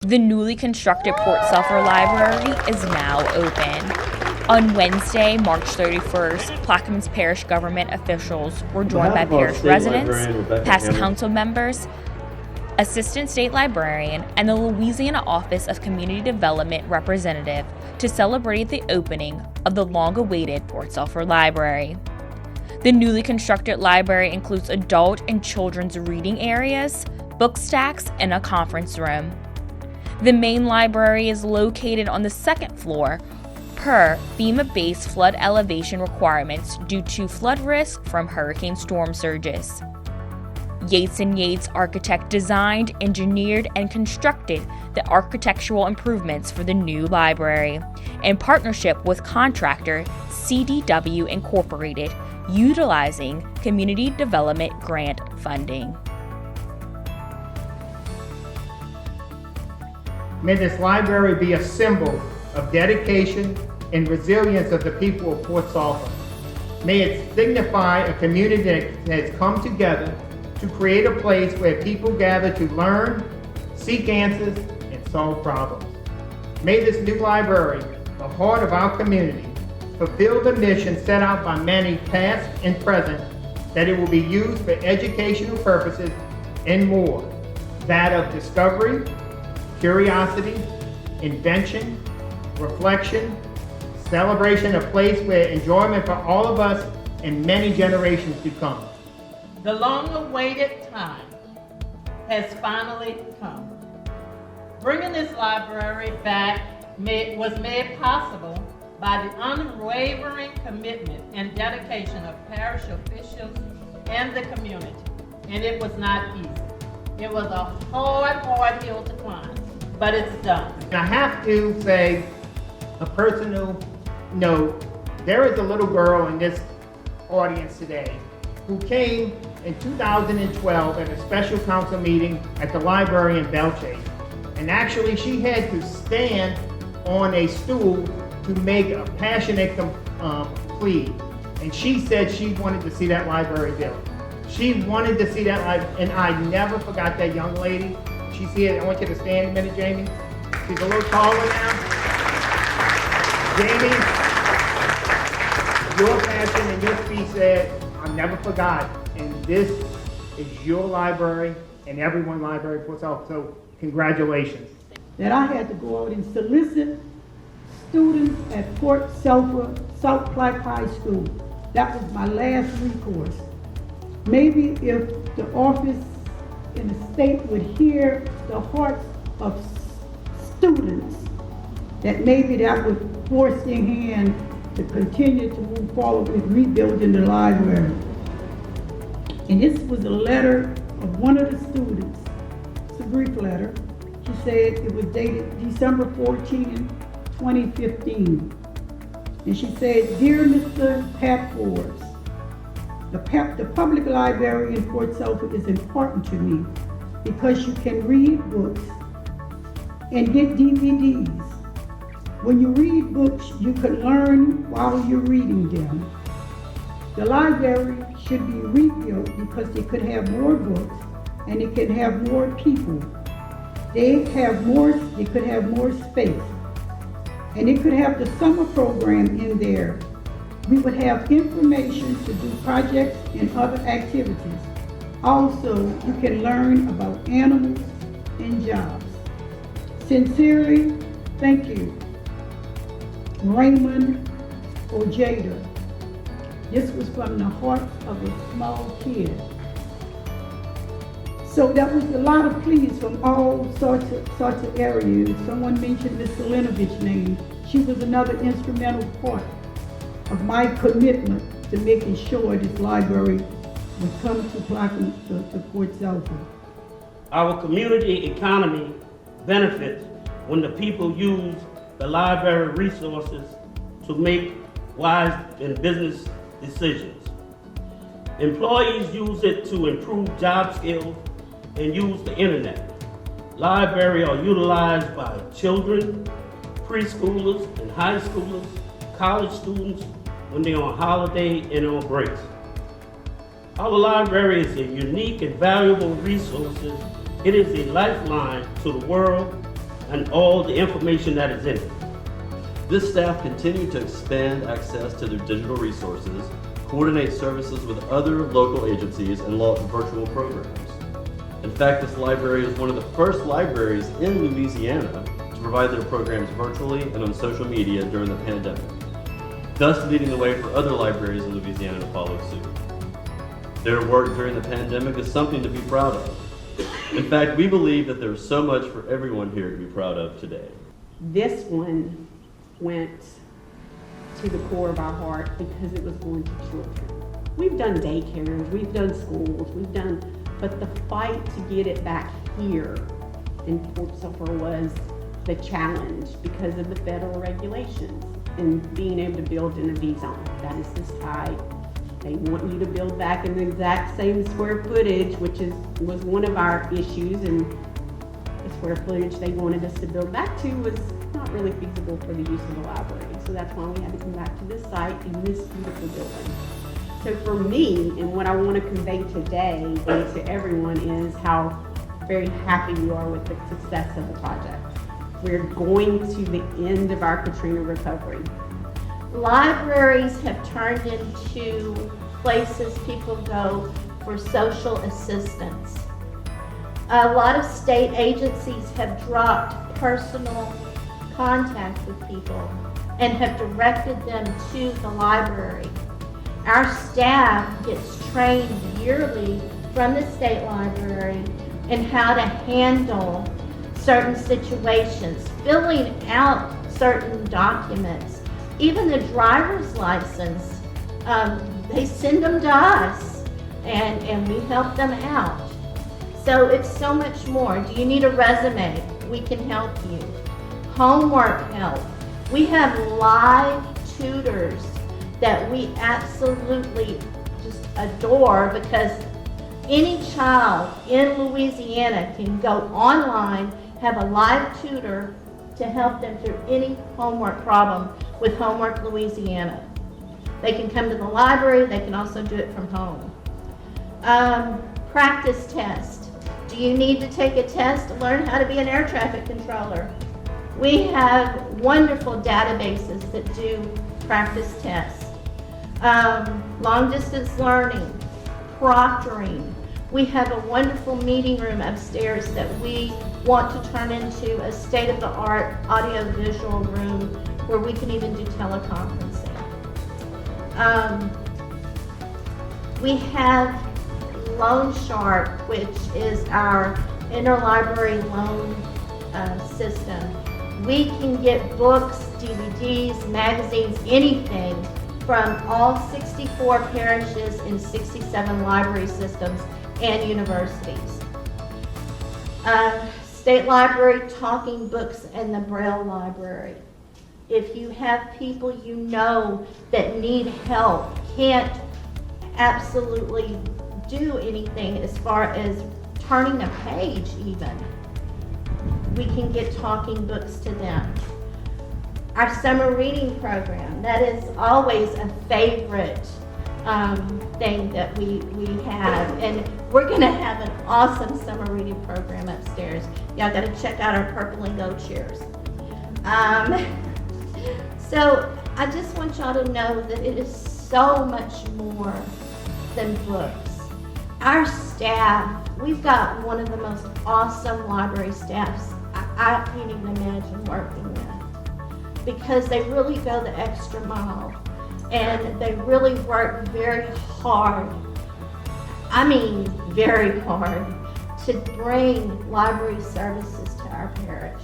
The newly constructed Port Sulphur Library is now open. On Wednesday, March 31st, Plaquemines Parish Government Officials were joined by parish residents, past council members, Assistant State Librarian, and the Louisiana Office of Community Development representative to celebrate the opening of the long-awaited Port Sulphur Library. The newly constructed library includes adult and children's reading areas, book stacks, and a conference room. The main library is located on the second floor per FEMA Base Flood Elevation requirements due to flood risk from hurricane storm surges. Yeates and Yeates Architects designed, engineered, and constructed the architectural improvements for the new library in partnership with contractor CDBG Incorporated, utilizing community development grant funding. May this library be a symbol of dedication and resilience of the people of Port Sulphur. May it signify a community that has come together to create a place where people gather to learn, seek answers, and solve problems. May this new library, the heart of our community, fulfill the mission set out by many past and present, that it will be used for educational purposes and more, that of discovery, curiosity, invention, reflection, celebration, a place where enjoyment for all of us and many generations to come. The long-awaited time has finally come. Bringing this library back was made possible by the unwavering commitment and dedication of parish officials and the community, and it was not easy. It was a hard hill to climb, but it's done. I have to say a personal note. There is a little girl in this audience today who came in 2012 at a special council meeting at the library in Belchase. And actually she had to stand on a stool to make a passionate plea. And she said she wanted to see that library built. She wanted to see that library, and I never forgot that young lady. She's here. I want you to stand a minute, Jamie. She's a little taller now. Jamie, your passion and your speech said, I never forgot. And this is your library and everyone's library for itself. So congratulations. That I had to go out and solicit students at Port Sulphur, South Platte High School. That was my last recourse. Maybe if the office in the state would hear the hearts of students, that maybe that would force their hand to continue to move forward with rebuilding the library. And this was a letter of one of the students. It's a brief letter. She said it was dated December 14, 2015. And she said, Dear Mr. Pat Forbes, the public library in Port Sulphur is important to me because you can read books and get DVDs. When you read books, you can learn while you're reading them. The library should be rebuilt because it could have more books and it could have more people. They could have more space. And it could have the summer program in there. We would have information to do projects and other activities. Also, you can learn about animals and jobs. Sincerely, thank you. Raymond Ojeda. This was from the heart of a small kid. So that was a lot of pleas from all sorts of areas. Someone mentioned Ms. Selinovic's name. She was another instrumental part of my commitment to making sure this library would come to Port Sulphur. Our community economy benefits when the people use the library resources to make wise and business decisions. Employees use it to improve job skills and use the internet. Libraries are utilized by children, preschoolers and high schoolers, college students when they're on holiday and on breaks. Our library is a unique and valuable resource. It is a lifeline to the world and all the information that is in it. This staff continued to expand access to their digital resources, coordinate services with other local agencies, and launch virtual programs. In fact, this library is one of the first libraries in Louisiana to provide their programs virtually and on social media during the pandemic, thus leading the way for other libraries in Louisiana to follow suit. Their work during the pandemic is something to be proud of. In fact, we believe that there is so much for everyone here to be proud of today. This one went to the core of our heart because it was going to children. We've done daycares, we've done schools, but the fight to get it back here in Port Sulphur was the challenge because of the federal regulations and being able to build in a V-zone. That is this high. They want you to build back in the exact same square footage, which was one of our issues, and the square footage they wanted us to build back to was not really feasible for the use of the library. So that's why we had to come back to this site in this beautiful building. So for me, and what I want to convey today and to everyone is how very happy we are with the success of the project. We're going to the end of our Katrina recovery. Libraries have turned into places people go for social assistance. A lot of state agencies have dropped personal contact with people and have directed them to the library. Our staff gets trained yearly from the state library in how to handle certain situations, filling out certain documents. Even the driver's license, they send them to us and we help them out. So it's so much more. Do you need a resume? We can help you. Homework help. We have live tutors that we absolutely just adore because any child in Louisiana can go online, have a live tutor to help them through any homework problem with Homework Louisiana. They can come to the library, they can also do it from home. Practice test. Do you need to take a test to learn how to be an air traffic controller? We have wonderful databases that do practice tests. Long distance learning, proctoring. We have a wonderful meeting room upstairs that we want to turn into a state-of-the-art audio-visual room where we can even do teleconferencing. We have Loan Shark, which is our interlibrary loan system. We can get books, DVDs, magazines, anything from all 64 parishes and 67 library systems and universities. State Library, Talking Books, and the Braille Library. If you have people you know that need help, can't absolutely do anything as far as turning a page even, we can get talking books to them. Our summer reading program, that is always a favorite thing that we have, and we're going to have an awesome summer reading program upstairs. Y'all got to check out our purple and gold chairs. So I just want y'all to know that it is so much more than books. Our staff, we've got one of the most awesome library staffs I can't even imagine working with, because they really go the extra mile and they really work very hard, I mean very hard, to bring library services to our parish.